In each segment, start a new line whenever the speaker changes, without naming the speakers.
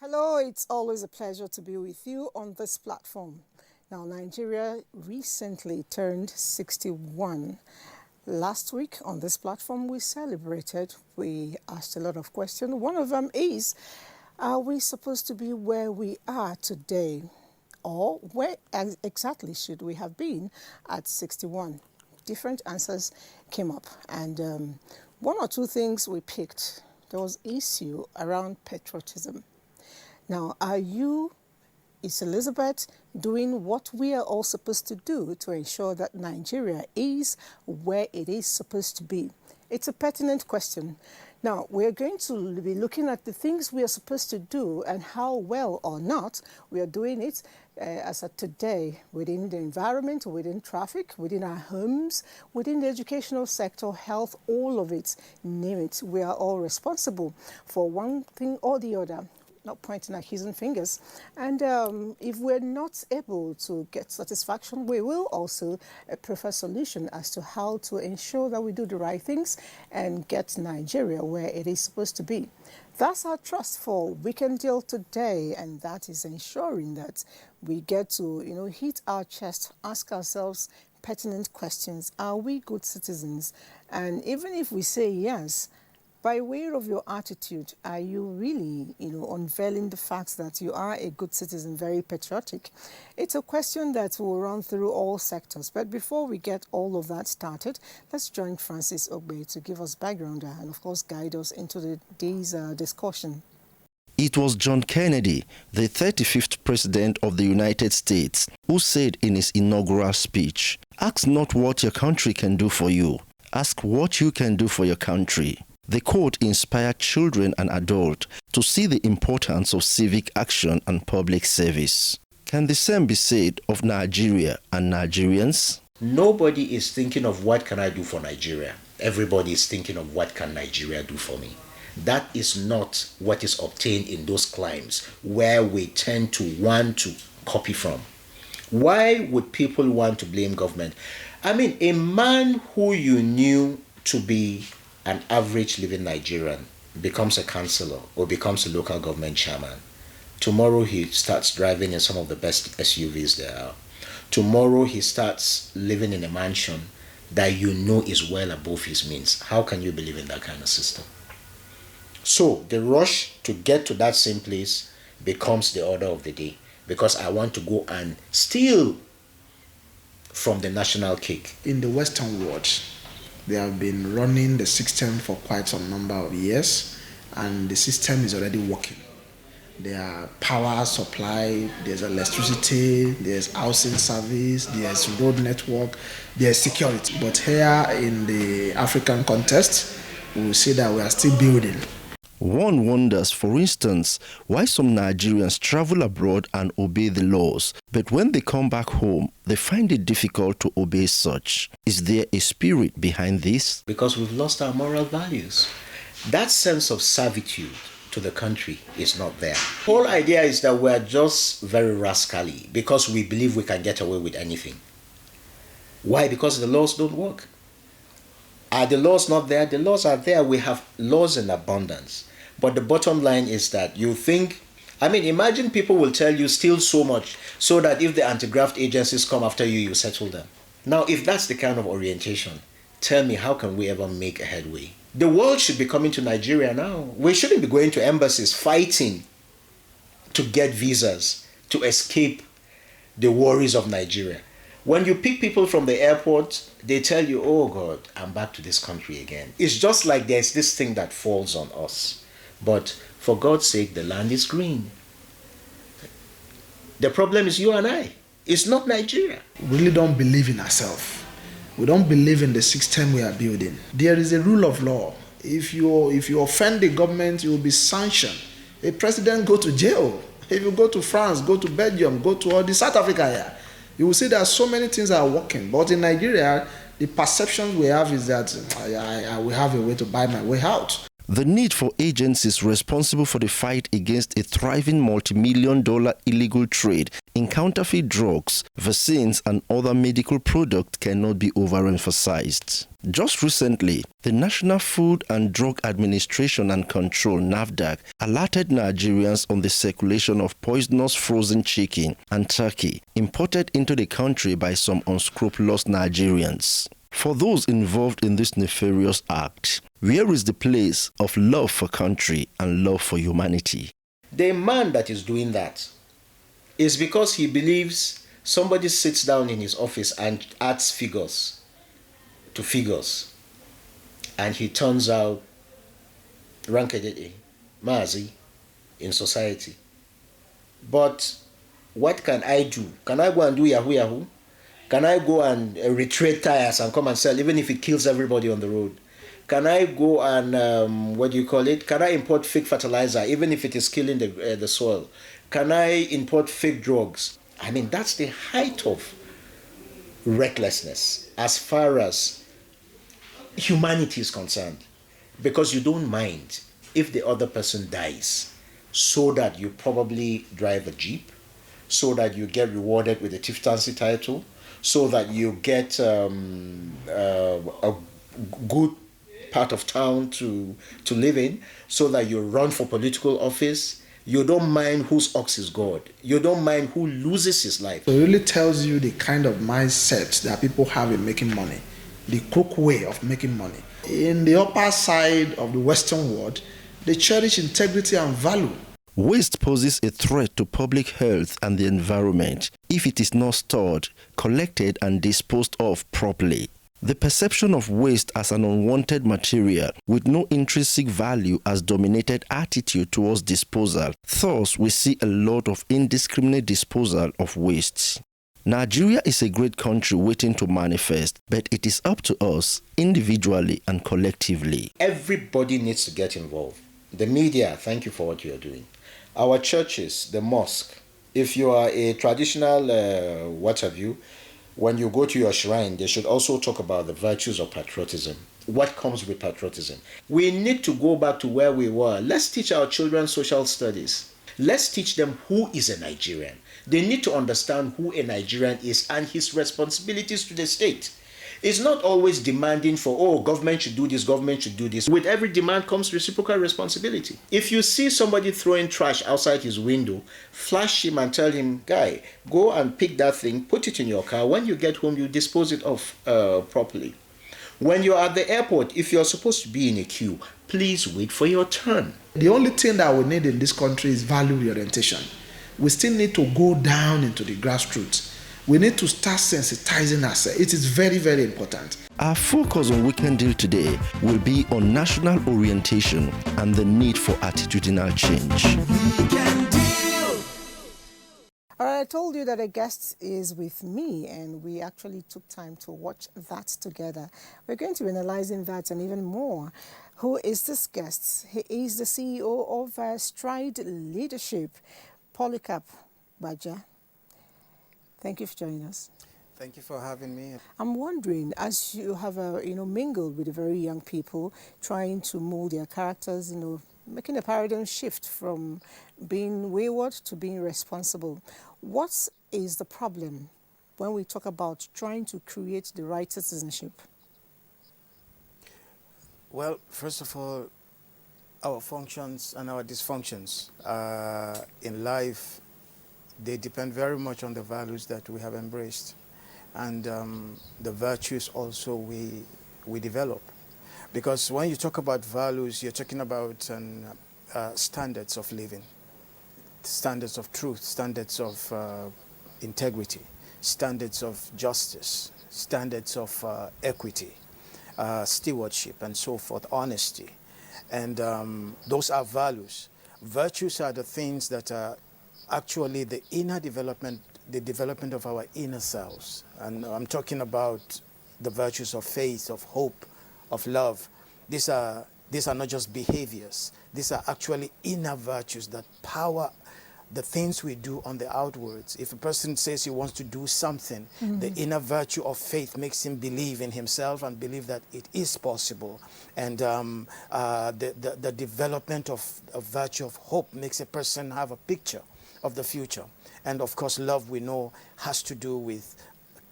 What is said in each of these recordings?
Hello, it's always a pleasure to be with you on this platform. Now, Nigeria recently turned 61. Last week on this platform, we celebrated. We asked a lot of questions. One of them is, are we supposed to be where we are today? Or where exactly should we have been at 61? Different answers came up. And one or two things we picked. There was issue around patriotism. Now, is Elizabeth doing what we are all supposed to do to ensure that Nigeria is where it is supposed to be? It's a pertinent question. Now, we're going to be looking at the things we are supposed to do and how well or not we are doing it as of today within the environment, within traffic, within our homes, within the educational sector, health, all of it, name it. We are all responsible for one thing or the other. Not pointing accusing fingers. And if we're not able to get satisfaction, we will also prefer a solution as to how to ensure that we do the right things and get Nigeria where it is supposed to be. That's our trust for Weekend Deal today, and that is ensuring that we get to, hit our chest, ask ourselves pertinent questions. Are we good citizens? And even if we say yes, by way of your attitude, are you really, unveiling the fact that you are a good citizen, very patriotic? It's a question that will run through all sectors. But before we get all of that started, let's join Francis Ogbe to give us background and, of course, guide us into the day's discussion.
It was John Kennedy, the 35th President of the United States, who said in his inaugural speech, "Ask not what your country can do for you. Ask what you can do for your country." The quote inspired children and adults to see the importance of civic action and public service. Can the same be said of Nigeria and Nigerians?
Nobody is thinking of what can I do for Nigeria. Everybody is thinking of what can Nigeria do for me. That is not what is obtained in those climes where we tend to want to copy from. Why would people want to blame government? I mean, a man who you knew to be an average living Nigerian becomes a councillor or becomes a local government chairman. Tomorrow he starts driving in some of the best SUVs there are. Tomorrow he starts living in a mansion that you know is well above his means. How can you believe in that kind of system? So the rush to get to that same place becomes the order of the day, because I want to go and steal from the national cake.
In the Western world, they have been running the system for quite some number of years, and the system is already working. There are power supply, there's electricity, there's housing service, there's road network, there's security. But here in the African context, we will see that we are still building.
One wonders, for instance, why some Nigerians travel abroad and obey the laws, but when they come back home, they find it difficult to obey such. Is there a spirit behind this?
Because we've lost our moral values. That sense of servitude to the country is not there. The whole idea is that we're just very rascally because we believe we can get away with anything. Why? Because the laws don't work. Are the laws not there? The laws are there. We have laws in abundance. But the bottom line is that you think, imagine people will tell you steal so much so that if the anti-graft agencies come after you, you settle them. Now, if that's the kind of orientation, tell me, how can we ever make a headway? The world should be coming to Nigeria now. We shouldn't be going to embassies fighting to get visas to escape the worries of Nigeria. When you pick people from the airport, they tell you, oh God, I'm back to this country again. It's just like there's this thing that falls on us. But For God's sake, the land is green. The problem is you and I. It's not Nigeria.
We really don't believe in ourselves. We don't believe in the system we are building. There is a rule of law. If you offend the government, you will be sanctioned. A president go to jail. If you go to France, go to Belgium, go to all the South Africa here, you will see that so many things are working. But in Nigeria, the perception we have is that I will have a way to buy my way out.
The need for agencies responsible for the fight against a thriving multi-million-dollar illegal trade in counterfeit drugs, vaccines and other medical products cannot be overemphasized. Just recently, the National Food and Drug Administration and Control (NAFDAC) alerted Nigerians on the circulation of poisonous frozen chicken and turkey imported into the country by some unscrupulous Nigerians. For those involved in this nefarious act, where is the place of love for country and love for humanity?
The man that is doing that is because he believes somebody sits down in his office and adds figures to figures, and he turns out rankedly, mazi in society. But what can I do? Can I go and do yahoo yahoo? Can I go and retrade tires and come and sell, even if it kills everybody on the road? Can I go and, Can I import fake fertilizer, even if it is killing the soil? Can I import fake drugs? I mean, that's the height of recklessness as far as humanity is concerned. Because you don't mind if the other person dies, so that you probably drive a Jeep, so that you get rewarded with a chieftaincy title, so that you get a good part of town to live in, so that you run for political office. You don't mind whose ox is God. You don't mind who loses his life.
It really tells you the kind of mindset that people have in making money, the crook way of making money. In the upper side of the Western world, they cherish integrity and value.
Waste poses a threat to public health and the environment if it is not stored, collected and disposed of properly. The perception of waste as an unwanted material with no intrinsic value has dominated attitude towards disposal. Thus, we see a lot of indiscriminate disposal of waste. Nigeria is a great country waiting to manifest, but it is up to us, individually and collectively.
Everybody needs to get involved. The media, thank you for what you are doing. Our churches, the mosque. If you are a traditional, what have you, when you go to your shrine, they should also talk about the virtues of patriotism. What comes with patriotism? We need to go back to where we were. Let's teach our children social studies. Let's teach them who is a Nigerian. They need to understand who a Nigerian is and his responsibilities to the state. It's not always demanding for, oh, government should do this, government should do this. With every demand comes reciprocal responsibility. If you see somebody throwing trash outside his window, flash him and tell him, guy, go and pick that thing, put it in your car. When you get home, you dispose it off properly. When you're at the airport, if you're supposed to be in a queue, please wait for your turn.
The only thing that we need in this country is value orientation. We still need to go down into the grassroots. We need to start sensitizing ourselves. It is very, very important.
Our focus on Weekend Deal today will be on national orientation and the need for attitudinal change. Weekend Deal.
All right, I told you that a guest is with me, and we actually took time to watch that together. We're going to be analyzing that and even more. Who is this guest? He is the CEO of Stride Leadership, Polycarp Baja. Thank you for joining us.
Thank you for having me.
I'm wondering, as you have mingled with the very young people, trying to mold their characters, making a paradigm shift from being wayward to being responsible. What is the problem when we talk about trying to create the right citizenship?
Well, first of all, our functions and our dysfunctions in life, they depend very much on the values that we have embraced and the virtues also we develop. Because when you talk about values, you're talking about standards of living, standards of truth, standards of integrity, standards of justice, standards of equity, stewardship and so forth, honesty. And those are values. Virtues are the things that are actually the inner development, the development of our inner selves. And I'm talking about the virtues of faith, of hope, of love. These are not just behaviors. These are actually inner virtues that power the things we do on the outwards. If a person says he wants to do something, the inner virtue of faith makes him believe in himself and believe that it is possible. And the development of virtue of hope makes a person have a picture of the future. And of course, love, we know, has to do with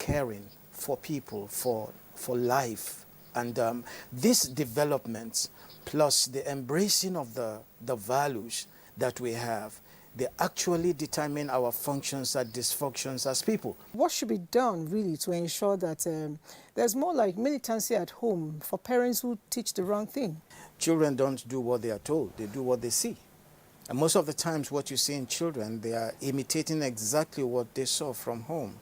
caring for people, for life. And these developments, plus the embracing of the values that we have, they actually determine our functions and dysfunctions as people.
What should be done really to ensure that there's more like militancy at home for parents who teach the wrong thing?
Children don't do what they are told, they do what they see. And most of the times what you see in children, they are imitating exactly what they saw from home.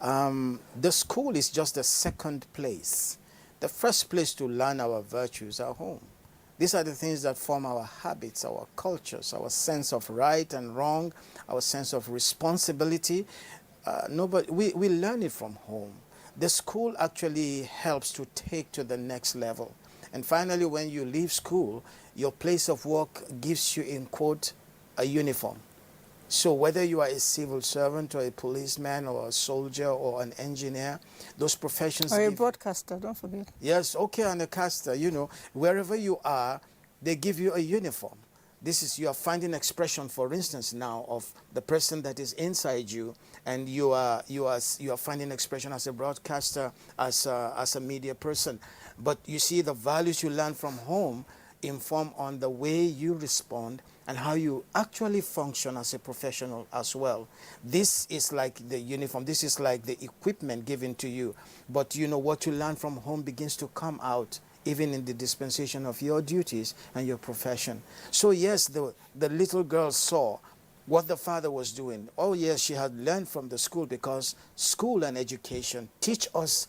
The school is just the second place. The first place to learn our virtues are home. These are the things that form our habits, our cultures, our sense of right and wrong, our sense of responsibility. We learn it from home. The school actually helps to take to the next level. And finally, when you leave school, your place of work gives you, in quote, a uniform. So whether you are a civil servant or a policeman or a soldier or an engineer, those professions...
Or a broadcaster, don't forget.
Yes, okay, and a caster, you know, wherever you are, they give you a uniform. This is, you are finding expression, for instance, now of the person that is inside you, and you are finding expression as a broadcaster, as a media person. But you see, the values you learn from home inform on the way you respond and how you actually function as a professional as well. This is like the uniform, this is like the equipment given to you. But you know, what you learn from home begins to come out even in the dispensation of your duties and your profession. So yes, the little girl saw what the father was doing. Oh yes, she had learned from the school, because school and education teach us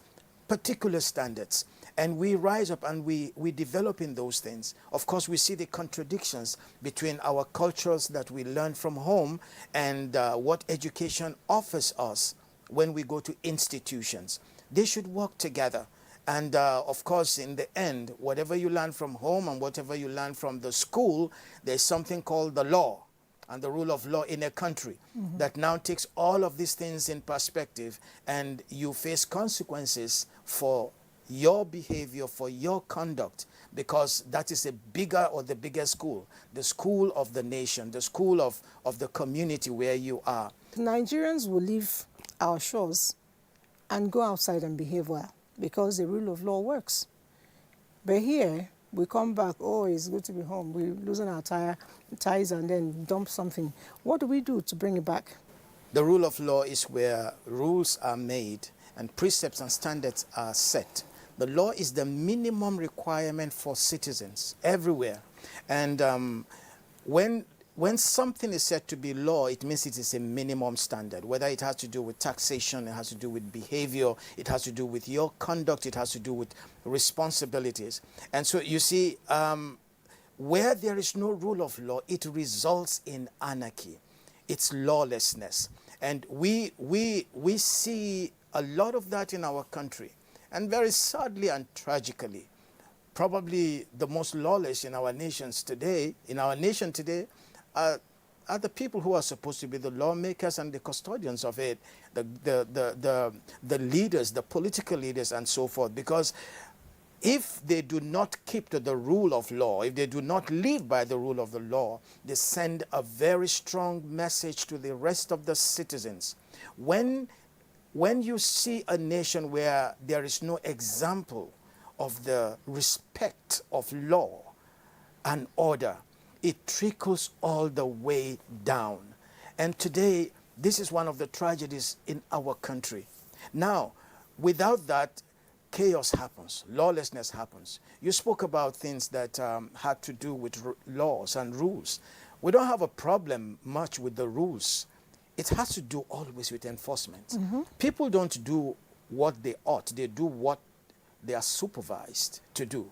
particular standards. And we rise up and we develop in those things. Of course, we see the contradictions between our cultures that we learn from home and what education offers us when we go to institutions. They should work together. And of course, in the end, whatever you learn from home and whatever you learn from the school, there's something called the law and the rule of law in a country that now takes all of these things in perspective, and you face consequences for your behavior, for your conduct, because that is a bigger or the biggest school, the school of the nation, the school of the community where you are.
Nigerians will leave our shores and go outside and behave well because the rule of law works. But here, we come back, oh, it's good to be home. We're losing our ties and then dump something. What do we do to bring it back?
The rule of law is where rules are made and precepts and standards are set. The law is the minimum requirement for citizens everywhere. And when something is said to be law, it means it is a minimum standard, whether it has to do with taxation, it has to do with behavior, it has to do with your conduct, it has to do with responsibilities. And so you see, where there is no rule of law, it results in anarchy. It's lawlessness. And we see a lot of that in our country. And very sadly and tragically, probably the most lawless in our nation today, are the people who are supposed to be the lawmakers and the custodians of it, the leaders, the political leaders and so forth. Because if they do not keep to the rule of law, if they do not live by the rule of the law, they send a very strong message to the rest of the citizens. When you see a nation where there is no example of the respect of law and order, it trickles all the way down. And today, this is one of the tragedies in our country. Now, without that, chaos happens, lawlessness happens. You spoke about things that had to do with laws and rules. We don't have a problem much with the rules. It has to do always with enforcement. People don't do what they ought. They do what they are supervised to do.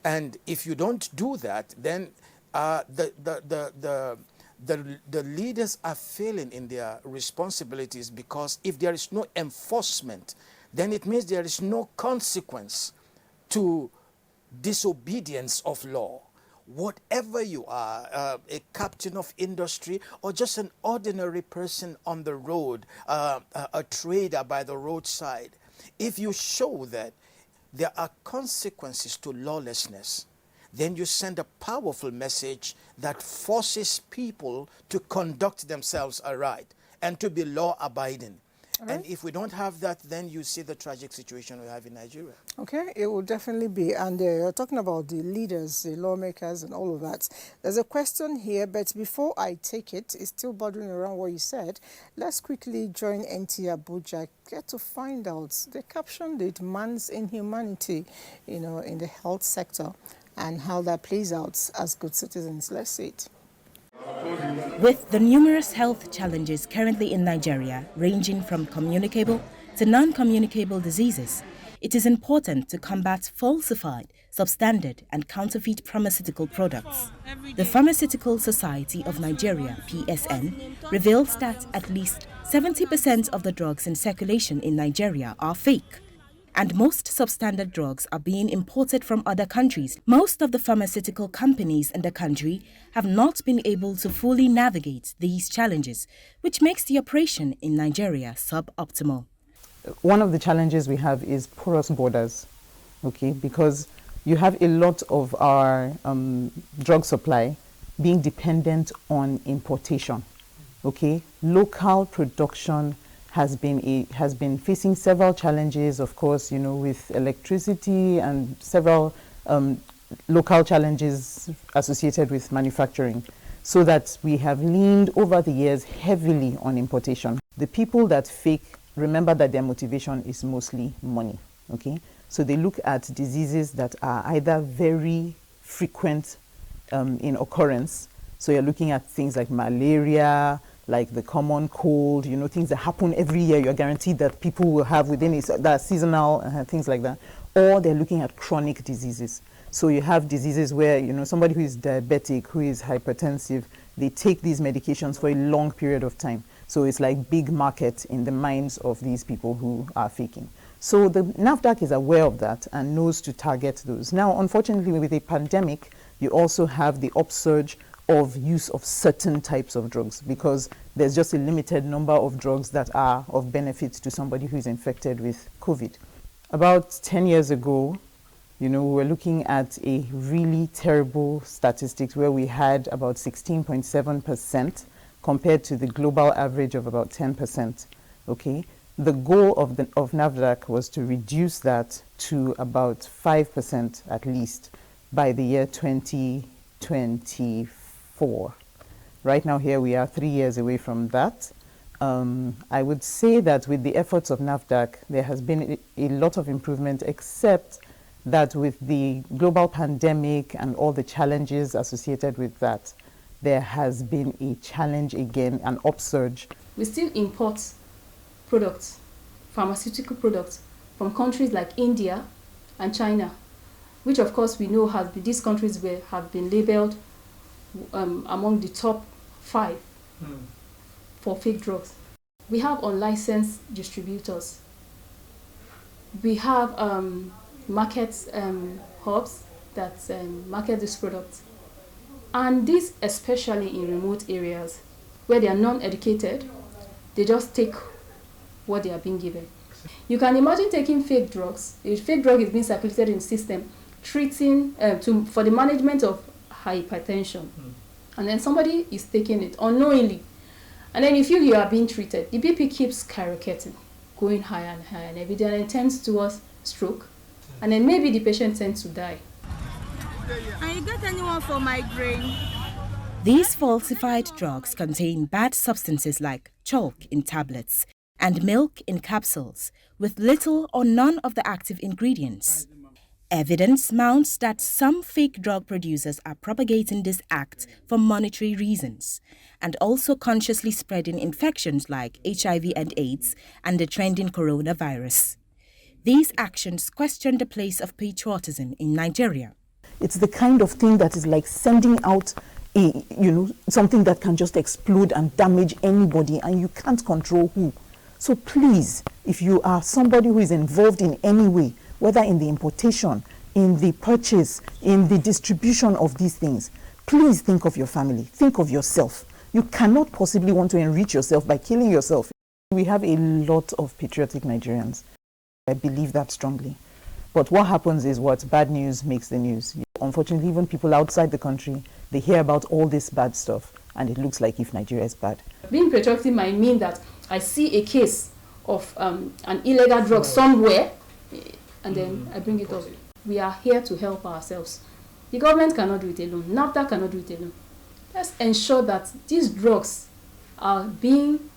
And if you don't do that, then The leaders are failing in their responsibilities, because if there is no enforcement, then it means there is no consequence to disobedience of law. Whatever you are, a captain of industry or just an ordinary person on the road, a trader by the roadside, if you show that there are consequences to lawlessness, then you send a powerful message that forces people to conduct themselves aright and to be law-abiding. Right. And if we don't have that, then you see the tragic situation we have in Nigeria.
Okay, it will definitely be. And you're talking about the leaders, the lawmakers and all of that. There's a question here, but before I take it, it's still bothering around what you said. Let's quickly join NTA Abuja, get to find out the caption, the demands in humanity, in the health sector, and how that plays out as good citizens. Let's see it.
With the numerous health challenges currently in Nigeria, ranging from communicable to non-communicable diseases, it is important to combat falsified, substandard and counterfeit pharmaceutical products. The Pharmaceutical Society of Nigeria, PSN, reveals that at least 70% of the drugs in circulation in Nigeria are fake, and most substandard drugs are being imported from other countries. Most of the pharmaceutical companies in the country have not been able to fully navigate these challenges, which makes the operation in Nigeria suboptimal.
One of the challenges we have is porous borders, okay, because you have a lot of our drug supply being dependent on importation, okay. Local production has been facing several challenges, of course, with electricity and several local challenges associated with manufacturing, so that we have leaned over the years heavily on importation. The people that fake, remember that their motivation is mostly money, okay? So they look at diseases that are either very frequent in occurrence. So you're looking at things like malaria, like the common cold, things that happen every year. You're guaranteed that people will have within it, that are seasonal, things like that. Or they're looking at chronic diseases. So you have diseases where, somebody who is diabetic, who is hypertensive, they take these medications for a long period of time. So it's like big market in the minds of these people who are faking. So the NAFDAC is aware of that and knows to target those. Now, unfortunately, with a pandemic, you also have the upsurge of use of certain types of drugs, because there's just a limited number of drugs that are of benefit to somebody who is infected with COVID. About 10 years ago, we were looking at a really terrible statistics where we had about 16.7% compared to the global average of about 10%, okay? The goal of NAFDAC was to reduce that to about 5% at least by the year 2024. Right now here we are 3 years away from that. I would say that with the efforts of NAFDAC, there has been a lot of improvement, except that with the global pandemic and all the challenges associated with that, there has been a challenge again, an upsurge.
We still import products, pharmaceutical products, from countries like India and China, which of course we know these countries have been labeled among the top 5 for fake drugs. We have unlicensed distributors. We have market hubs that market these products. And this especially in remote areas where they are non-educated, they just take what they are being given. You can imagine taking fake drugs. A fake drug is being circulated in the system, treating for the management of hypertension. And then somebody is taking it unknowingly. And then if you are being treated, the BP keeps skyrocketing, going higher and higher, and every day it tends towards stroke. And then maybe the patient tends to die.
And you get anyone for migraine?
These falsified drugs contain bad substances like chalk in tablets and milk in capsules, with little or none of the active ingredients. Evidence mounts that some fake drug producers are propagating this act for monetary reasons, and also consciously spreading infections like HIV and AIDS and the trending coronavirus. These actions question the place of patriotism in Nigeria.
It's the kind of thing that is like sending out something that can just explode and damage anybody, and you can't control who. So please, if you are somebody who is involved in any way, whether in the importation, in the purchase, in the distribution of these things, please think of your family, think of yourself. You cannot possibly want to enrich yourself by killing yourself. We have a lot of patriotic Nigerians. I believe that strongly. But what happens is what bad news makes the news. Unfortunately, even people outside the country, they hear about all this bad stuff, and it looks like if Nigeria is bad.
Being patriotic might mean that I see a case of an illegal drug somewhere, and then I bring it up. We are here to help ourselves. The government cannot do it alone. NAFTA cannot do it alone. Let's ensure that these drugs are being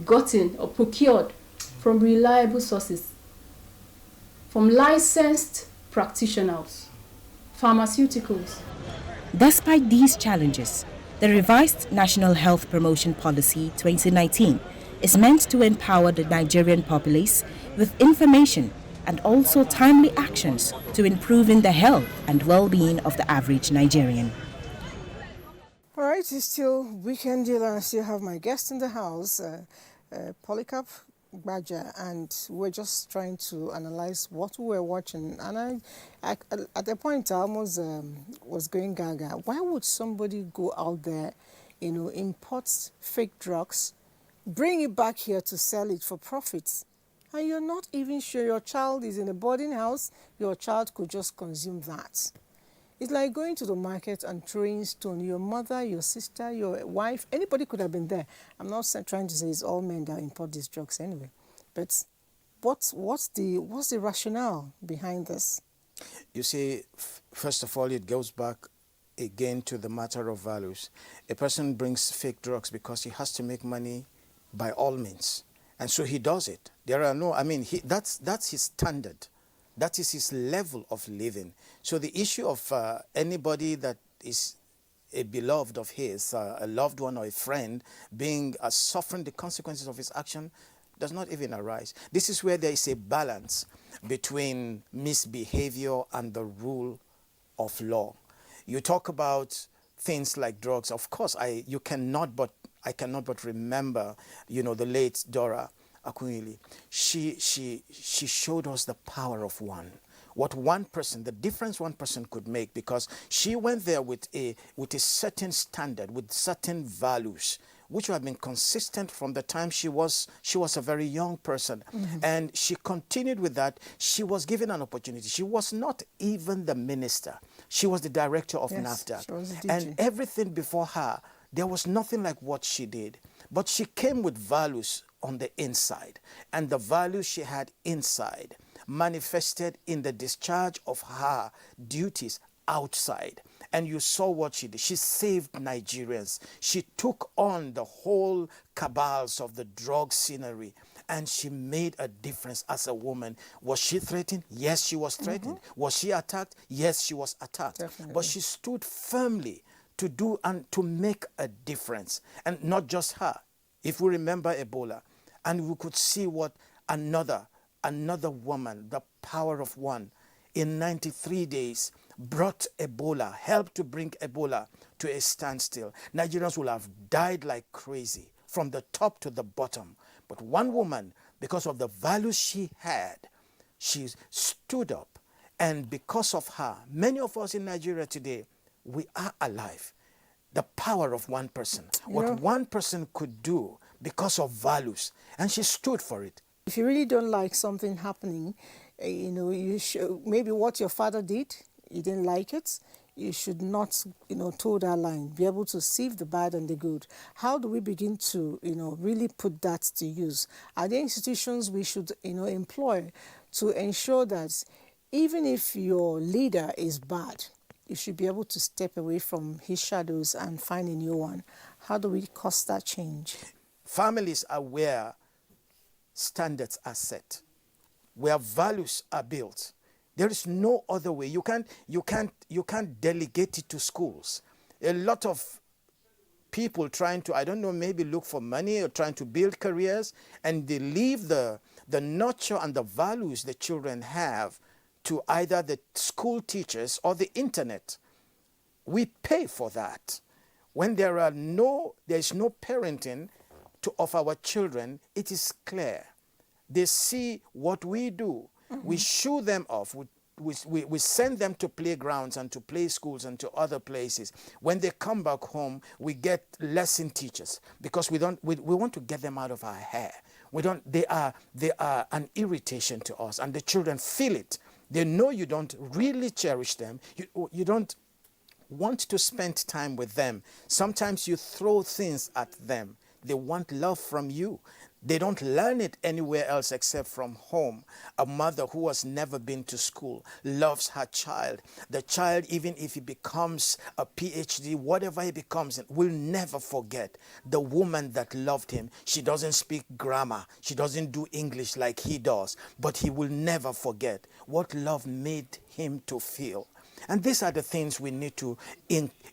gotten or procured from reliable sources, from licensed practitioners, pharmaceuticals.
Despite these challenges, the revised National Health Promotion Policy 2019 is meant to empower the Nigerian populace with information and also timely actions to improving the health and well-being of the average Nigerian.
All right, it's still weekend deal, and I still have my guest in the house, Polycarp Baja, and we're just trying to analyze what we were watching. And I at the point, I almost was going gaga. Why would somebody go out there, import fake drugs, bring it back here to sell it for profits, and you're not even sure your child is in a boarding house, your child could just consume that? It's like going to the market and throwing stone. Your mother, your sister, your wife, anybody could have been there. I'm not trying to say it's all men that import these drugs anyway. But what's the rationale behind this?
You see, first of all, it goes back again to the matter of values. A person brings fake drugs because he has to make money by all means. And so he does it. There are no, that's his standard. That is his level of living. So the issue of anybody that is a beloved of his, a loved one or a friend, being suffering the consequences of his action does not even arise. This is where there is a balance between misbehavior and the rule of law. You talk about things like drugs. Of course, I cannot but remember, the late Dora Akunyili. She showed us the power of one. What one person, the difference one person could make, because she went there with a certain standard, with certain values, which have been consistent from the time she was a very young person. Mm-hmm. And she continued with that. She was given an opportunity. She was not even the minister. She was the director of NAFTA.
She was a DG.
And everything before her, there was nothing like what she did. But she came with values on the inside, and the values she had inside manifested in the discharge of her duties outside. And you saw what she did. She saved Nigerians. She took on the whole cabals of the drug scenery, and she made a difference as a woman. Was she threatened? Yes, she was threatened. Mm-hmm. Was she attacked? Yes, she was attacked.
Definitely.
But she stood firmly to do and to make a difference. And not just her. If we remember Ebola, and we could see what another woman, the power of one, in 93 days brought Ebola, helped to bring Ebola to a standstill. Nigerians will have died like crazy from the top to the bottom. But one woman, because of the values she had, she stood up. And because of her, many of us in Nigeria today, we are alive. The power of one person, what one person could do because of values, and she stood for it.
If you really don't like something happening, you should, maybe what your father did, you didn't like it, you should not, toe that line, be able to sieve the bad and the good. How do we begin to, really put that to use? Are there institutions we should, employ to ensure that even if your leader is bad, you should be able to step away from his shadows and find a new one? How do we cause that change?
Families are where standards are set, where values are built. There is no other way. You can't delegate it to schools. A lot of people trying to, maybe look for money or trying to build careers, and they leave the nurture and the values the children have to either the school teachers or the internet. We pay for that. When there's no parenting of our children, it is clear. They see what we do. We shoo them off. We send them to playgrounds and to play schools and to other places. When they come back home, we get lesson teachers because we want to get them out of our hair. They are an irritation to us, and the children feel it. They know you don't really cherish them. You don't want to spend time with them. Sometimes you throw things at them. They want love from you. They don't learn it anywhere else except from home. A mother who has never been to school loves her child. The child, even if he becomes a PhD, whatever he becomes, will never forget the woman that loved him. She doesn't speak grammar. She doesn't do English like he does. But he will never forget what love made him to feel. And these are the things we need to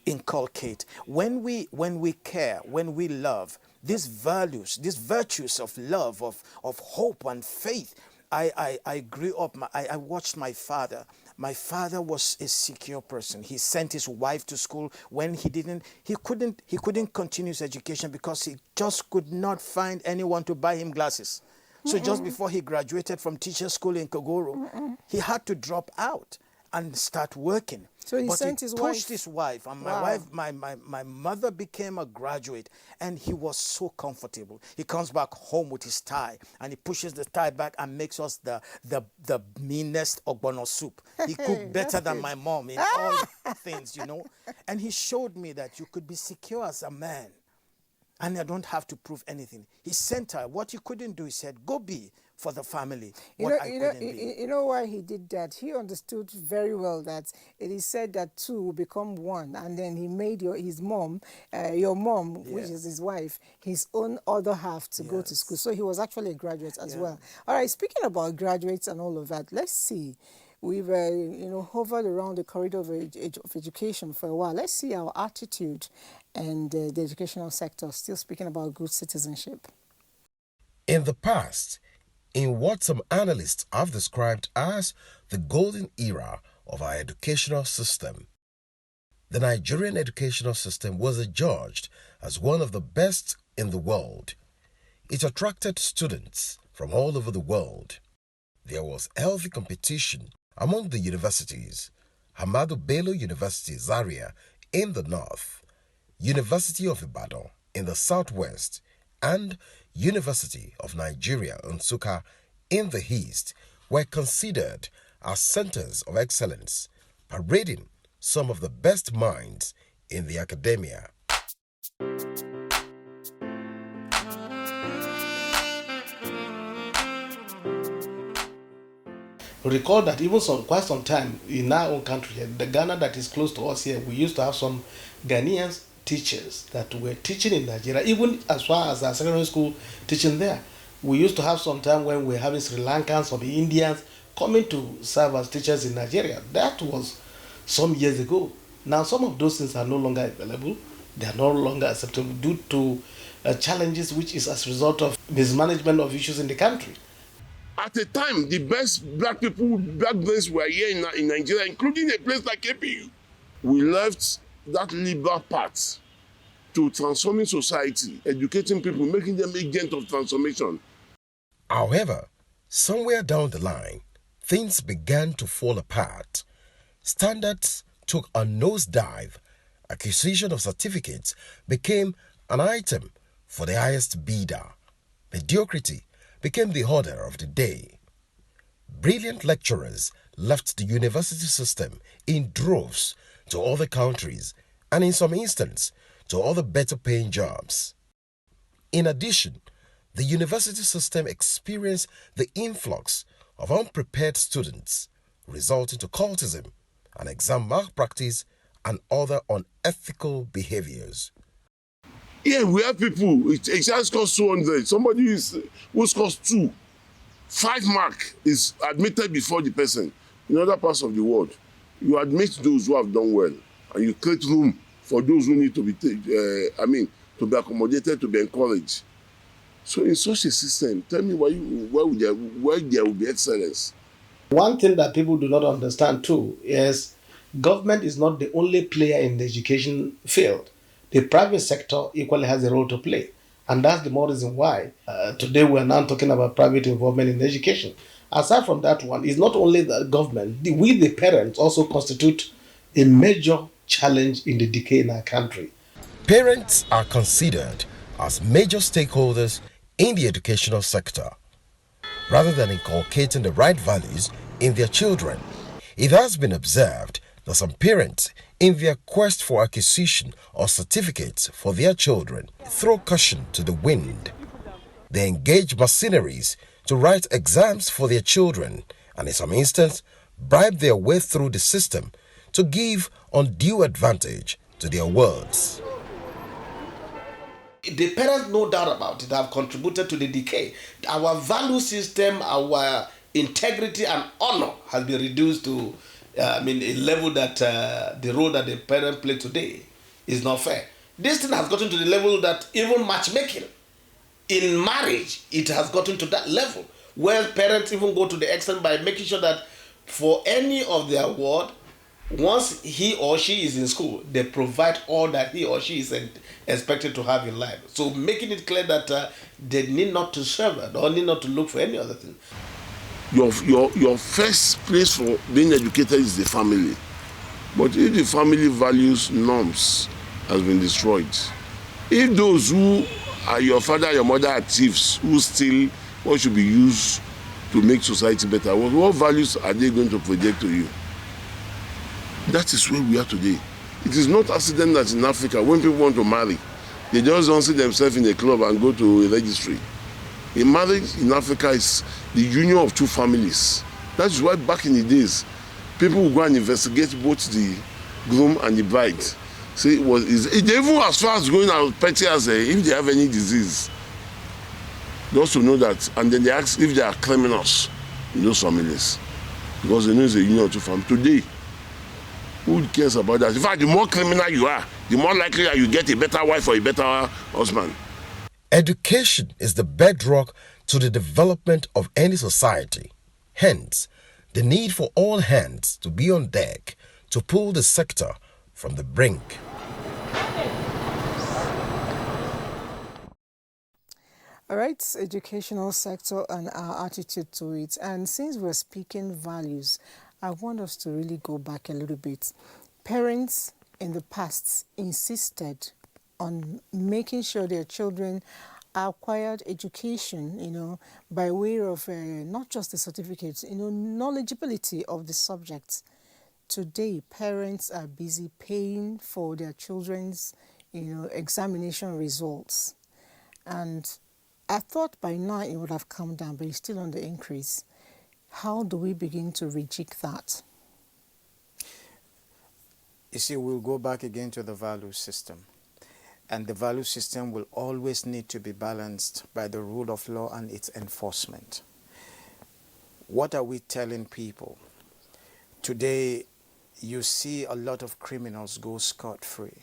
inculcate. When we care, when we love, these values, these virtues of love, of hope and faith. I grew up, I watched my father. My father was a secure person. He sent his wife to school when he couldn't continue his education because he just could not find anyone to buy him glasses. So just before he graduated from teacher school in Kogoro, he had to drop out and start working.
So he sent his wife.
Pushed his wife, and my
Wow.
wife, my mother became a graduate, and he was so comfortable. He comes back home with his tie, and he pushes the tie back and makes us the meanest ogbono soup. He cooked better than my mom in all things, you know. And he showed me that you could be secure as a man, and I don't have to prove anything. He sent her. What you couldn't do, he said, go be for the family.
You know why he did that? He understood very well that it is said that two will become one, and then he made his mom, your mom, which is his wife, his own other half to go to school. So he was actually a graduate as well. All right, speaking about graduates and all of that, let's see. We've hovered around the corridor of education for a while. Let's see our attitude and the educational sector. Still speaking about good citizenship.
In the past, in what some analysts have described as the golden era of our educational system, the Nigerian educational system was adjudged as one of the best in the world. It attracted students from all over the world. There was healthy competition among the universities. Ahmadu Bello University, Zaria, in the north, University of Ibadan in the southwest, and University of Nigeria, Nsukka, in the east, were considered as centers of excellence, parading some of the best minds in the academia.
Recall that even quite some time in our own country, the Ghana that is close to us here, we used to have some Ghanaian teachers that were teaching in Nigeria, even as far as our secondary school teaching there. We used to have some time when we were having Sri Lankans or the Indians coming to serve as teachers in Nigeria. That was some years ago. Now some of those things are no longer available. They are no longer acceptable due to challenges which is as a result of mismanagement of issues in the country.
At the time, the best black people, black brains were here in Nigeria, including a place like APU. We left that liberal path to transforming society, educating people, making them agents of transformation.
However, somewhere down the line, things began to fall apart. Standards took a nosedive. Acquisition of certificates became an item for the highest bidder. Mediocrity became the order of the day. Brilliant lecturers left the university system in droves to other countries and in some instances to other better paying jobs. In addition, the university system experienced the influx of unprepared students, resulting to cultism and exam malpractice and other unethical behaviors.
Yeah, we have people, it just scores 200. Somebody who scores 2, 5 mark is admitted before the person. In other parts of the world, you admit those who have done well, and you create room for those who need to be, to be accommodated, to be encouraged. So in such a system, tell me where there will be excellence.
One thing that people do not understand too is government is not the only player in the education field. The private sector equally has a role to play. And that's the more reason why today we're now talking about private involvement in education. Aside from that one, it's not only the government, we the parents also constitute a major challenge in the decay in our country.
Parents are considered as major stakeholders in the educational sector. Rather than inculcating the right values in their children, it has been observed that some parents, in their quest for acquisition or certificates for their children, throw caution to the wind. They engage mercenaries to write exams for their children and in some instances bribe their way through the system to give undue advantage to their wards.
The parents, no doubt about it, have contributed to the decay. Our value system, our integrity and honor has been reduced to a level that the role that the parent play today is not fair. This thing has gotten to the level that even matchmaking in marriage, it has gotten to that level where parents even go to the extent by making sure that for any of their ward, once he or she is in school, they provide all that he or she is expected to have in life. So making it clear that they need not to serve or need not to look for any other thing.
Your first place for being educated is the family. But if the family values norms has been destroyed, if those who are your father, your mother are thieves who steal what should be used to make society better, what values are they going to project to you? That is where we are today. It is not accident that in Africa, when people want to marry, they just don't see themselves in a club and go to a registry. A marriage in Africa is the union of two families. That is why back in the days, people would go and investigate both the groom and the bride. Say they even as far as going out petty as if they have any disease. Just to know that, and then they ask if they are criminals in those families. Because they know it's a union of two families. Today, who cares about that? In fact, the more criminal you are, the more likely you get a better wife or a better husband.
Education is the bedrock to the development of any society. Hence, the need for all hands to be on deck to pull the sector from the brink.
All right, educational sector and our attitude to it. And since we're speaking values, I want us to really go back a little bit. Parents in the past insisted on making sure their children acquired education, by way of not just the certificates, knowledgeability of the subjects. Today, parents are busy paying for their children's, examination results. And I thought by now it would have come down, but it's still on the increase. How do we begin to rejig that?
You see, we'll go back again to the value system. And the value system will always need to be balanced by the rule of law and its enforcement. What are we telling people? Today, you see a lot of criminals go scot-free.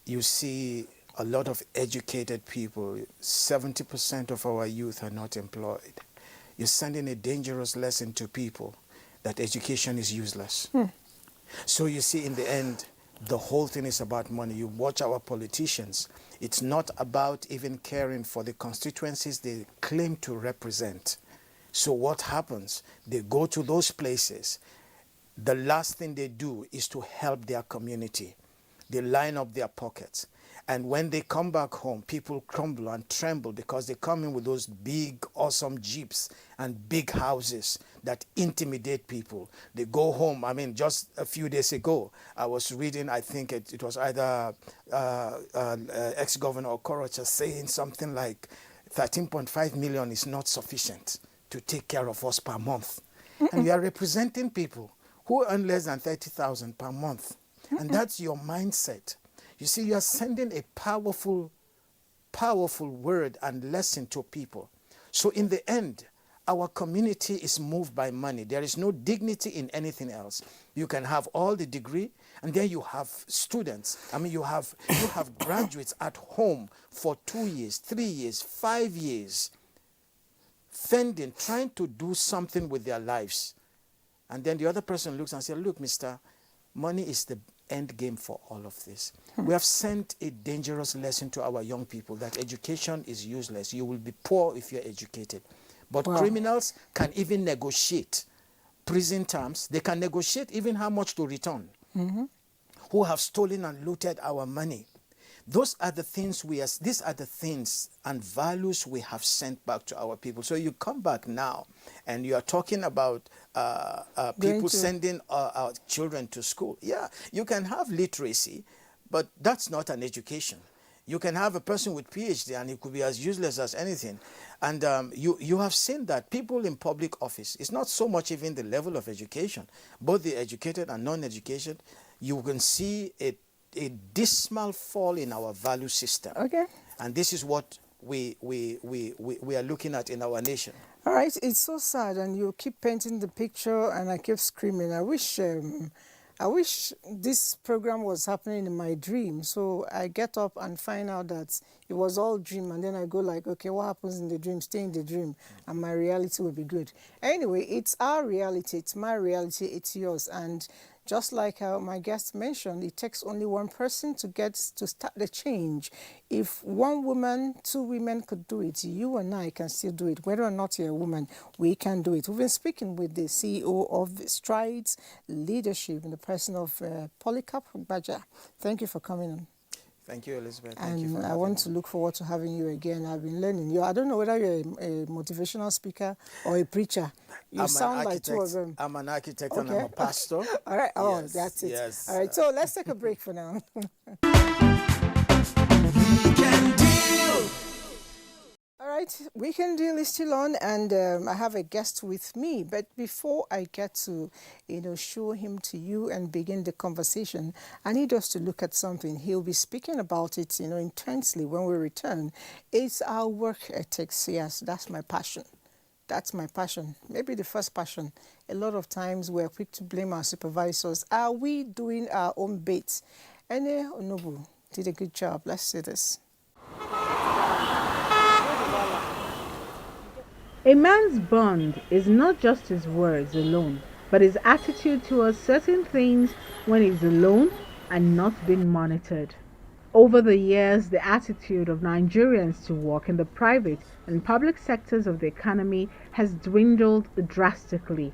You see a lot of educated people. 70% of our youth are not employed. You're sending a dangerous lesson to people that education is useless. So you see, in the end, the whole thing is about money. You watch our politicians. It's not about even caring for the constituencies they claim to represent. So what happens? They go to those places. The last thing they do is to help their community. They line up their pockets. And when they come back home, people crumble and tremble because they come in with those big, awesome jeeps and big houses that intimidate people. They go home. I mean, just a few days ago, I was reading, I think it was either ex-governor Okorocha saying something like 13.5 million is not sufficient to take care of us per month. And we are representing people who earn less than 30,000 per month. And that's your mindset. You see, you are sending a powerful word and lesson to people. So in the end, our community is moved by money. There is no dignity in anything else. You can have all the degree, and then you have students. I mean, you have graduates at home for 2 years, 3 years, 5 years, fending, trying to do something with their lives. And then the other person looks and says, look, mister, money is the end game for all of this. We have sent a dangerous lesson to our young people that education is useless. You will be poor if you're educated. But criminals can even negotiate prison terms. They can negotiate even how much to return. Who have stolen and looted our money. These are the things and values we have sent back to our people. So you come back now and you are talking about people sending our children to school. Yeah, you can have literacy, but that's not an education. You can have a person with PhD and it could be as useless as anything. And you have seen that people in public office, it's not so much even the level of education, both the educated and non-educated, you can see a dismal fall in our value system. Okay. And this is what we are looking at in our nation.
All right, it's so sad, and you keep painting the picture, and I keep screaming. I wish this program was happening in my dream. So I get up and find out that it was all dream, and then I go like, okay, what happens in the dream? Stay in the dream, and my reality will be good. Anyway, it's our reality, it's my reality, it's yours, and just like my guest mentioned, it takes only one person to start the change. If one woman, two women could do it, you and I can still do it. Whether or not you're a woman, we can do it. We've been speaking with the CEO of Strides Leadership in the person of Polycarp Abuja. Thank you for coming on.
Thank you, Elizabeth.
Thank
you
I want to look forward to having you again. I've been learning you. I don't know whether you're a motivational speaker or a preacher. You sound like two of them.
I'm an architect and I'm a pastor.
All right. Oh,
yes,
that's it.
Yes.
All right. So let's take a break for now. All right, Weekend Deal is still on, and I have a guest with me. But before I get to, show him to you and begin the conversation, I need us to look at something. He'll be speaking about it, intensely when we return. It's our work ethics. Yes, that's my passion. That's my passion. Maybe the first passion. A lot of times we're quick to blame our supervisors. Are we doing our own bit? And Onobu did a good job. Let's see this.
A man's bond is not just his words alone, but his attitude towards certain things when he's alone and not being monitored. Over the years, the attitude of Nigerians to work in the private and public sectors of the economy has dwindled drastically.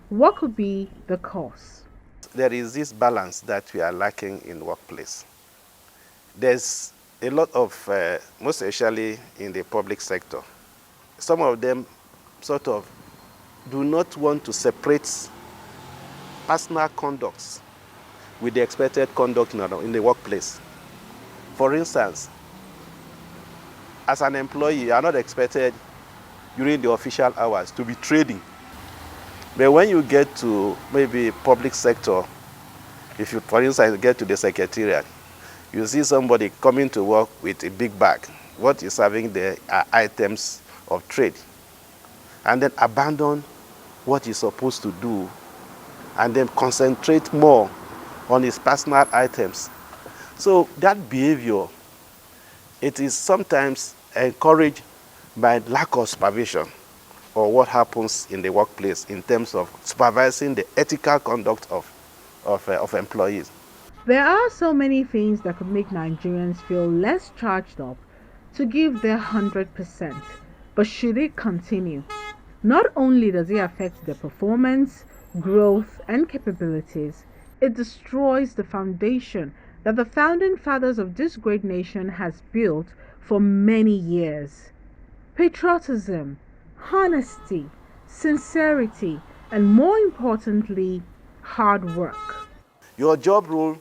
What could be the cause?
There is this balance that we are lacking in workplace. There's a lot of, most especially in the public sector, some of them sort of do not want to separate personal conducts with the expected conduct in the workplace. For instance, as an employee, you are not expected during the official hours to be trading. But when you get to maybe public sector, if you, for instance, get to the secretariat, you see somebody coming to work with a big bag. What is having there are items of trade. And then abandon what he's supposed to do and then concentrate more on his personal items. So that behavior, it is sometimes encouraged by lack of supervision or what happens in the workplace in terms of supervising the ethical conduct of employees.
There are so many things that could make Nigerians feel less charged up to give their 100%. But should it continue? Not only does it affect their performance, growth, and capabilities, it destroys the foundation that the founding fathers of this great nation has built for many years. Patriotism, honesty, sincerity, and more importantly, hard work.
Your job role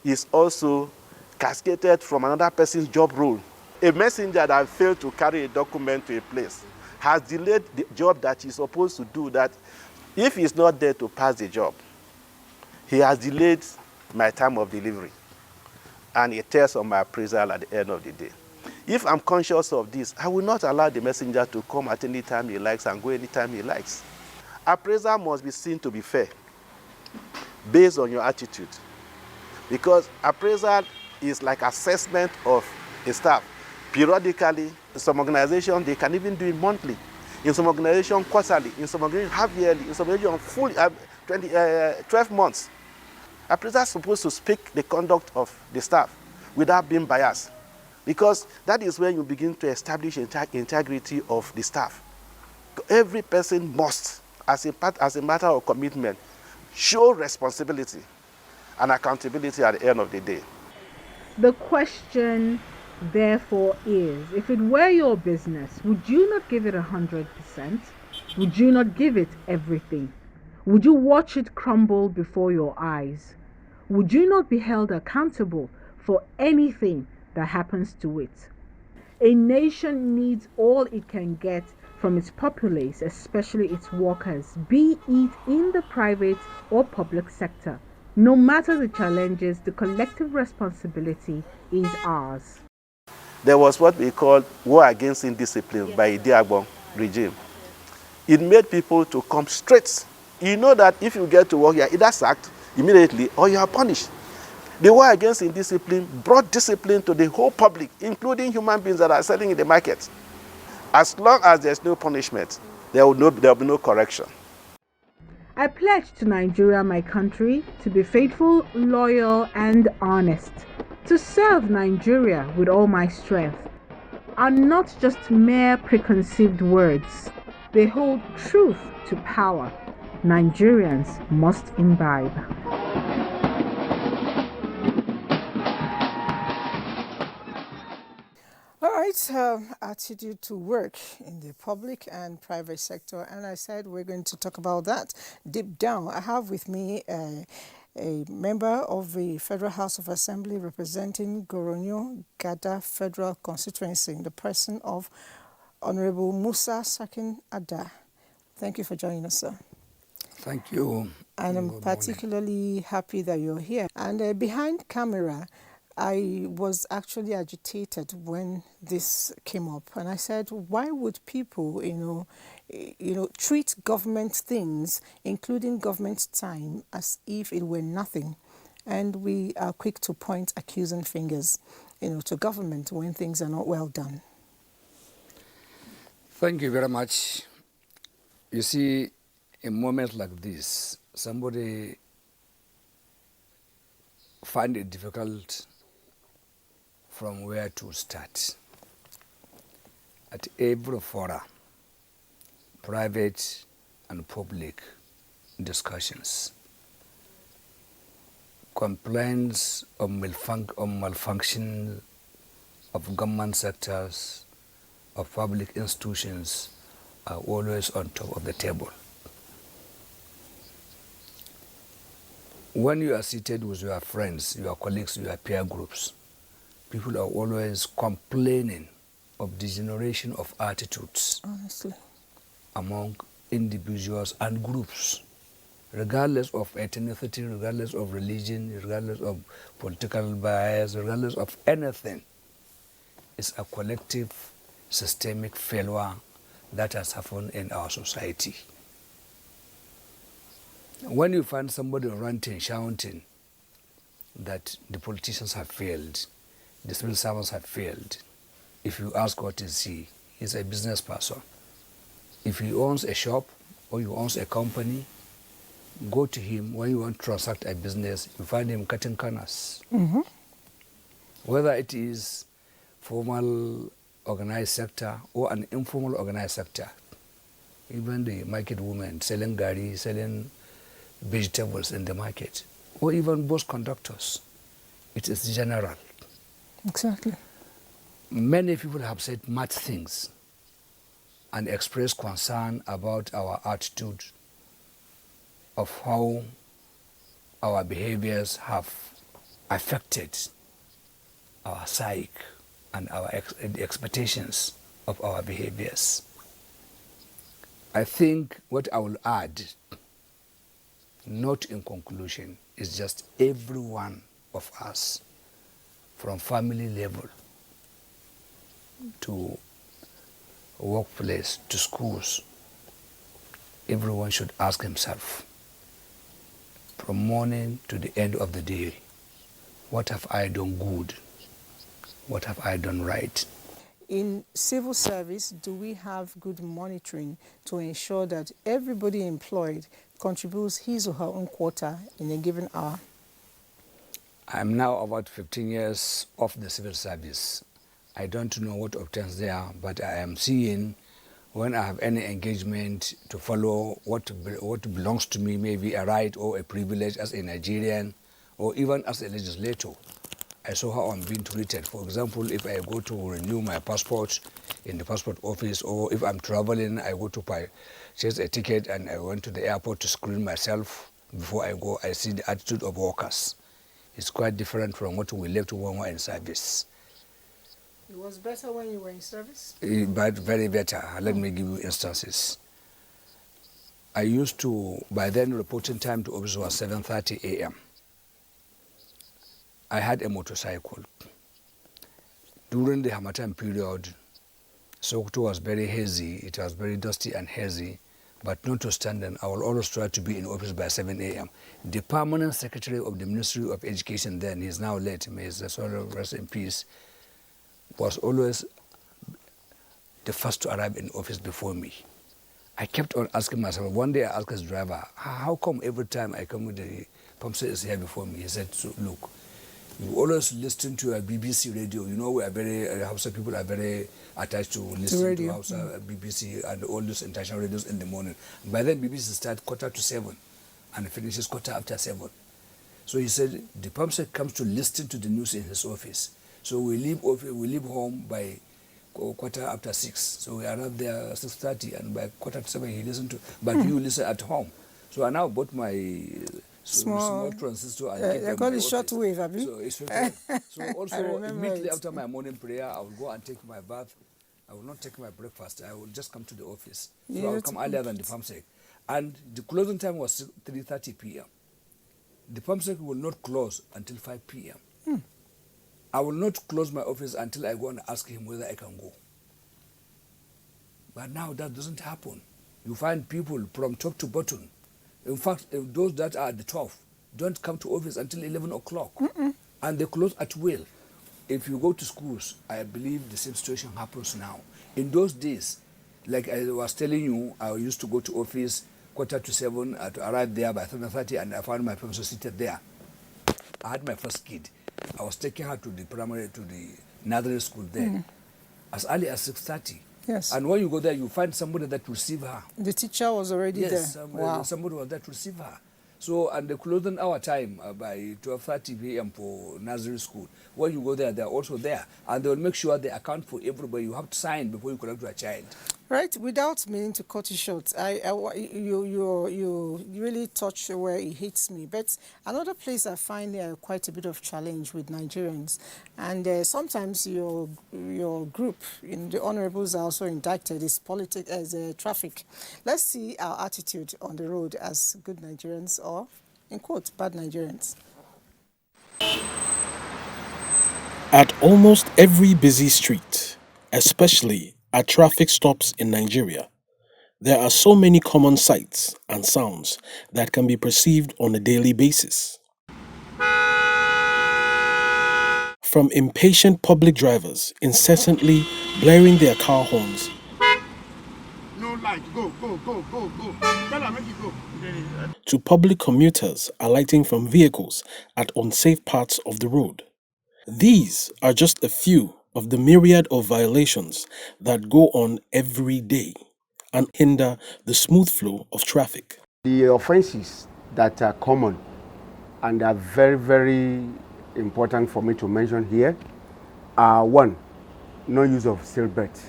is also cascaded from another person's job role. A messenger that failed to carry a document to a place has delayed the job that he's supposed to do, that if he's not there to pass the job, he has delayed my time of delivery. And it tells on my appraisal at the end of the day. If I'm conscious of this, I will not allow the messenger to come at any time he likes and go anytime he likes. Appraisal must be seen to be fair, based on your attitude. Because appraisal is like assessment of a staff. Periodically, some organizations, they can even do it monthly. in some organizations quarterly, in some organizations half-yearly, in some organizations full 12 months. Appraisers are supposed to speak the conduct of the staff without being biased, because that is when you begin to establish integrity of the staff. Every person must, as a matter of commitment, show responsibility and accountability at the end of the day.
The question, therefore, is if it were your business, would you not give it 100%? Would you not give it everything? Would you watch it crumble before your eyes? Would you not be held accountable for anything that happens to it? A nation needs all it can get from its populace, especially its workers, be it in the private or public sector. No matter the challenges, the collective responsibility is ours.
There was what we call war against indiscipline by the Agbon regime. It made people to come straight. You know that if you get to work, you are either sacked immediately or you are punished. The war against indiscipline brought discipline to the whole public, including human beings that are selling in the market. As long as there's no punishment, there will be no correction.
I pledge to Nigeria, my country, to be faithful, loyal, and honest, to serve Nigeria with all my strength, are not just mere preconceived words. They hold truth to power. Nigerians must imbibe.
All right, attitude to work in the public and private sector. And I said we're going to talk about that deep down. I have with me a member of the Federal House of Assembly representing Goronyo Gada Federal Constituency in the person of Honorable Musa Sakin Ada. Thank you for joining us, sir.
Thank you.
And I'm particularly happy that you're here. And behind camera, I was actually agitated when this came up, and I said, why would people, treat government things, including government time, as if it were nothing? And we are quick to point accusing fingers, to government when things are not well done.
Thank you very much. You see, in moments like this, somebody find it difficult from where to start. At every forum, private and public discussions, complaints of malfunction of government sectors, of public institutions are always on top of the table. When you are seated with your friends, your colleagues, your peer groups, people are always complaining of degeneration of attitudes,
honestly,
among individuals and groups, regardless of ethnicity, regardless of religion, regardless of political bias, regardless of anything. It's a collective systemic failure that has happened in our society. When you find somebody ranting, shouting that the politicians have failed, the civil servants have failed, if you ask what is he, he's a business person. If he owns a shop or he owns a company, go to him when you want to transact a business, you find him cutting corners.
Mm-hmm.
Whether it is formal organized sector or an informal organized sector, even the market women selling gari, selling vegetables in the market, or even bus conductors, it is general.
Exactly.
Many people have said much things and expressed concern about our attitude, of how our behaviors have affected our psyche and our the expectations of our behaviors. I think what I will add, not in conclusion, is just every one of us, from family level to workplace to schools, everyone should ask himself, from morning to the end of the day, what have I done good? What have I done right?
In civil service, do we have good monitoring to ensure that everybody employed contributes his or her own quota in a given hour?
I'm now about 15 years off the civil service. I don't know what obtains there, but I am seeing when I have any engagement to follow what belongs to me, maybe a right or a privilege as a Nigerian or even as a legislator. I saw how I'm being treated. For example, if I go to renew my passport in the passport office, or if I'm traveling, I go to purchase a ticket and I went to the airport to screen myself before I go, I see the attitude of workers. It's quite different from what we left when we were in service.
It was better when you were in service?
But very better. Let me give you instances. I used to, by then reporting time to office was 7:30 a.m. I had a motorcycle. During the Harmattan period, Sokoto was very hazy, it was very dusty and hazy, but notwithstanding, I will always try to be in office by 7 a.m. The permanent secretary of the Ministry of Education then, he's now late, may his soul rest in peace, was always the first to arrive in office before me. I kept on asking myself, one day I asked his driver, how come every time I come with the pump set is here before me? He said, so, look, you always listen to a BBC radio. You know, we are very, Hausa people are very attached to listening to Hausa, BBC and all those international radios in the morning. By then, BBC starts 7:15 and finishes 7:15. So he said, the pump set comes to listen to the news in his office. So we leave home by 6:15. So we arrive there 6:30 and by 7:15 he listened to, but you listen at home. So I now bought my small transistor and keep
they call it shortwave, Abi?
So it's shortwave. So also immediately after my morning prayer, I will go and take my bath. I will not take my breakfast. I will just come to the office. So I will come earlier than the pump sec. And the closing time was 3:30 p.m. The pump sec will not close until 5 p.m. I will not close my office until I go and ask him whether I can go. But now that doesn't happen. You find people from top to bottom. In fact, those that are at the top don't come to office until 11 o'clock. And they close at will. If you go to schools, I believe the same situation happens now. In those days, like I was telling you, I used to go to office 7:15 to arrive there by 7:30 and I found my professor seated there. I had my first kid. I was taking her to the nursery school there as early as 6:30.
Yes.
And when you go there, you find somebody that will receive her.
The teacher was already there.
Yes, somebody was there to receive her. So, and the closing hour time by 12:30 p.m. for nursery school. When you go there, they're also there. And they will make sure they account for everybody. You have to sign before you collect your child.
Right, without meaning to cut you short, you really touch where it hits me. But another place I find quite a bit of challenge with Nigerians, and sometimes your group, the honorables are also indicted, is politics as traffic. Let's see our attitude on the road as good Nigerians or, in quotes, bad Nigerians.
At almost every busy street, especially at traffic stops in Nigeria, there are so many common sights and sounds that can be perceived on a daily basis. From impatient public drivers incessantly blaring their car horns,
no light, go. Tell her, make you go.
to public commuters alighting from vehicles at unsafe parts of the road. These are just a few of the myriad of violations that go on every day and hinder the smooth flow of traffic.
The offenses that are common and are very, very important for me to mention here are: one, no use of seatbelt.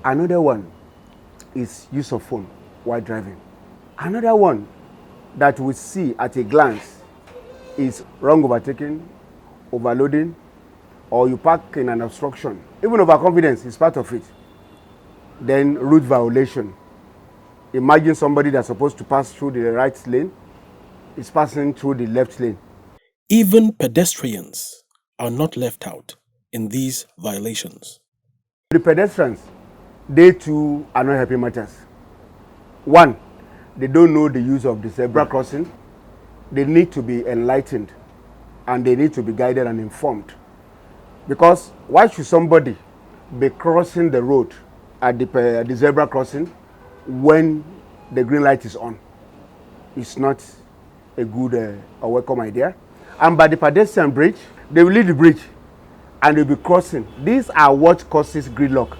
Another one is use of phone while driving. Another one that we see at a glance is wrong overtaking, overloading, or you park in an obstruction. Even overconfidence is part of it. Then route violation. Imagine somebody that's supposed to pass through the right lane is passing through the left lane.
Even pedestrians are not left out in these violations.
The pedestrians, they too are not helping matters. One, they don't know the use of the zebra crossing. They need to be enlightened and they need to be guided and informed. Because why should somebody be crossing the road at the zebra crossing when the green light is on. It's not a good or welcome idea. And by the pedestrian bridge, they will leave the bridge and they'll be crossing. These are what causes gridlock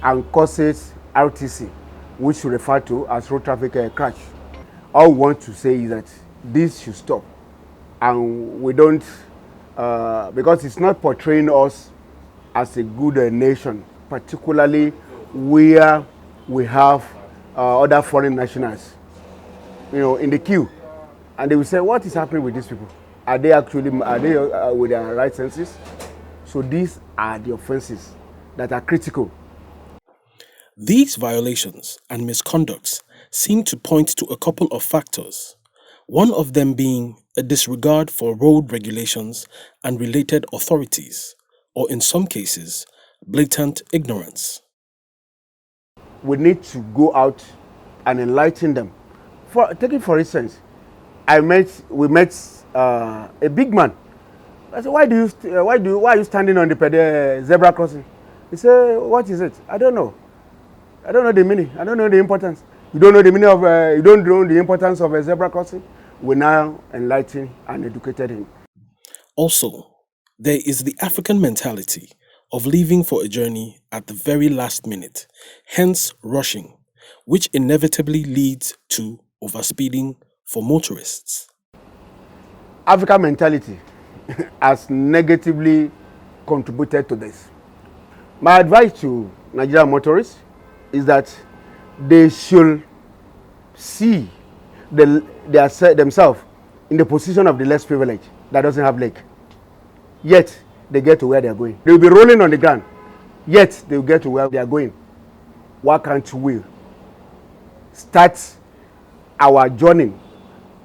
and causes RTC, which we refer to as road traffic crash. All we want to say is that this should stop, and we don't, because it's not portraying us as a good nation, particularly where we have other foreign nationals, in the queue, and they will say, "What is happening with these people? Are they with their right senses?" So these are the offenses that are critical.
These violations and misconducts seem to point to a couple of factors, one of them being a disregard for road regulations and related authorities, or in some cases, blatant ignorance.
We need to go out and enlighten them. Take it for instance, we met a big man. I said, why are you standing on the zebra crossing? He said, what is it? I don't know. I don't know the meaning. I don't know the importance. You don't know the meaning of, you don't know the importance of a zebra crossing? We now enlighten and educated him.
Also, there is the African mentality of leaving for a journey at the very last minute, hence rushing, which inevitably leads to overspeeding for motorists.
African mentality has negatively contributed to this. My advice to Nigerian motorists is that they should see themselves in the position of the less privileged that doesn't have leg. Yet they get to where they are going. They will be rolling on the ground, yet they will get to where they are going. Why can't we start our journey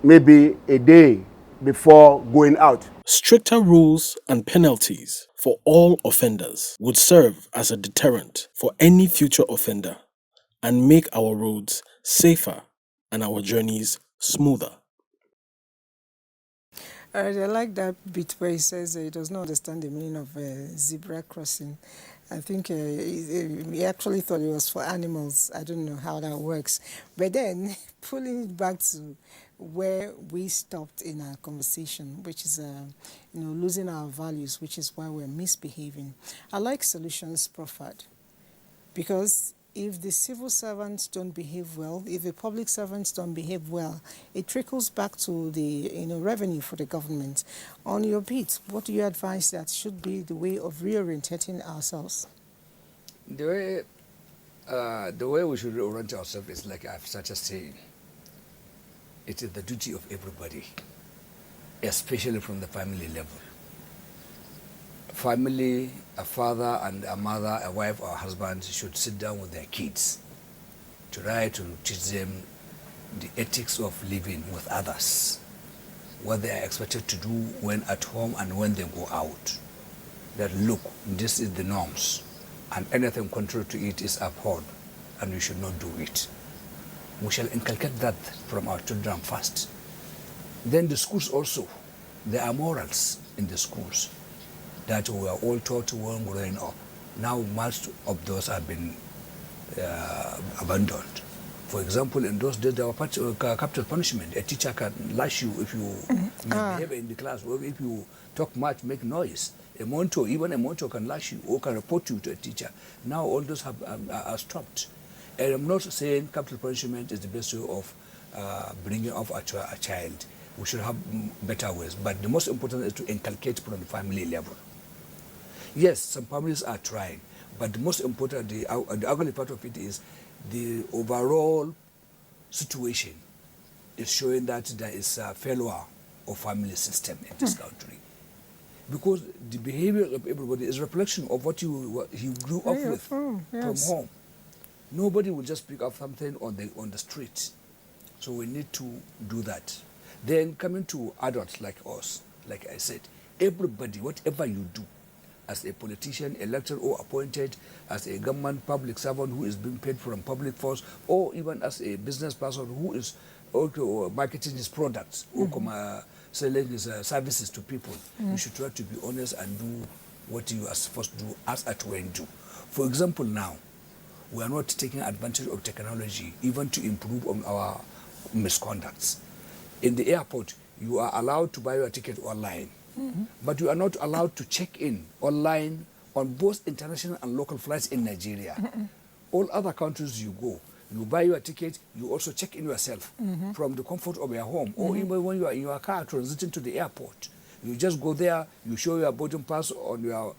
maybe a day before going out?
Stricter rules and penalties for all offenders would serve as a deterrent for any future offender and make our roads safer and our journeys smoother.
All right, I like that bit where he says he does not understand the meaning of zebra crossing. I think he actually thought it was for animals. I don't know how that works. But then, pulling it back to where we stopped in our conversation, which is, losing our values, which is why we're misbehaving. I like solutions proffered, because if the civil servants don't behave well, if the public servants don't behave well, it trickles back to the revenue for the government. On your beat, what do you advise that should be the way of reorientating ourselves?
The way we should reorient ourselves is like I've started saying. It is the duty of everybody, especially from the family level. Family, a father and a mother, a wife or a husband should sit down with their kids to try to teach them the ethics of living with others, what they are expected to do when at home and when they go out. That look, this is the norms, and anything contrary to it is abhorred, and we should not do it. We shall inculcate that from our children first. Then the schools also, there are morals in the schools that we are all taught when growing up. Now most of those have been abandoned. For example, in those days there were capital punishment. A teacher can lash you if you misbehave in the class, or if you talk much, make noise. Even a mentor can lash you or can report you to a teacher. Now all those are stopped. And I'm not saying capital punishment is the best way of bringing up a child. We should have better ways, but the most important is to inculcate from the family level. Yes, some families are trying, but the most important, the ugly part of it is the overall situation is showing that there is a failure of family system in this country. Because the behavior of everybody is a reflection of what you grew up with from home. Nobody will just pick up something on the street. So we need to do that. Then coming to adults like us, like I said, everybody, whatever you do, as a politician, elected or appointed, as a government public servant who is being paid from public funds, or even as a business person who is marketing his products or selling his services to people, you should try to be honest and do what you are supposed to do as at when do. For example, now, we are not taking advantage of technology even to improve on our misconducts. In the airport, you are allowed to buy your ticket online, but you are not allowed to check in online on both international and local flights in Nigeria. All other countries you go, you buy your ticket, you also check in yourself from the comfort of your home, or even when you are in your car transiting to the airport. You just go there, you show your boarding pass on your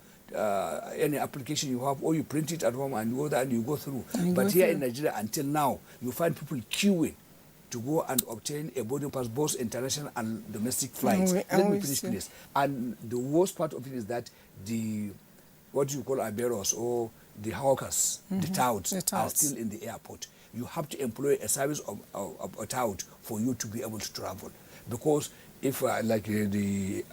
any application you have, or you print it at home and you go there and you go through. But here in Nigeria, until now, you find people queuing to go and obtain a boarding pass, both international and domestic flights. Let me finish, please. And the worst part of it is that the, what you call aberos, or the hawkers, the touts, are still in the airport. You have to employ a service of a tout for you to be able to travel. Because if, like the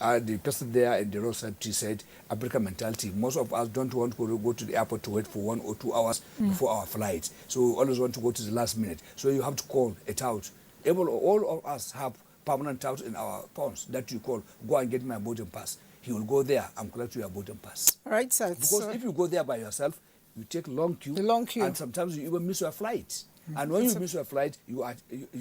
person there in the roadside said, African mentality, most of us don't want to go to the airport to wait for 1 or 2 hours before our flight. So we always want to go to the last minute. So you have to call a tout. All of us have permanent touts in our phones that you call, go and get my boarding pass. He will go there and collect your boarding pass.
All right, sir.
Because if you go there by yourself, you take long queue, and sometimes you even miss your flight. And when you miss your flight, you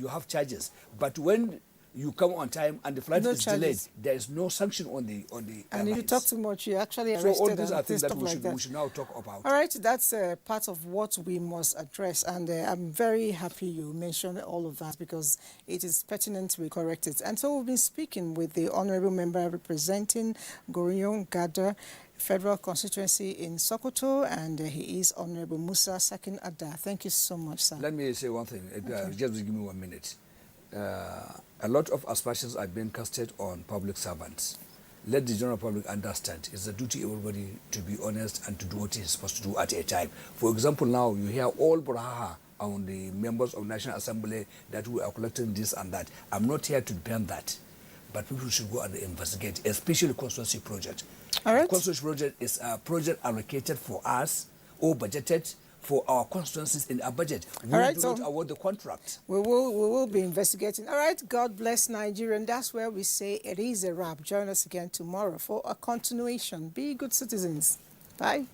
have charges. But when you come on time and the flight is delayed, there is no sanction on the
and if you talk too much, you actually arrested.
So all these are things that
we
should now talk about.
All right, that's part of what we must address, and I'm very happy you mentioned all of that because it is pertinent we correct it. And so we've been speaking with the honourable member representing Gorion Gada Federal Constituency in Sokoto, and he is Honourable Musa Sakin Ada. Thank you so much, sir.
Let me say one thing. Just give me 1 minute. A lot of aspersions are being casted on public servants. Let the general public understand it's the duty of everybody to be honest and to do what he's supposed to do at a time. For example, now you hear all braha on the members of National Assembly that we are collecting this and that. I'm not here to defend that, but people should go and investigate, especially constituency project. All right. Constituency project is a project allocated for us or budgeted for our constituencies in our budget. We do not award the contract.
We will be investigating. All right, God bless Nigeria. And that's where we say it is a wrap. Join us again tomorrow for a continuation. Be good citizens. Bye.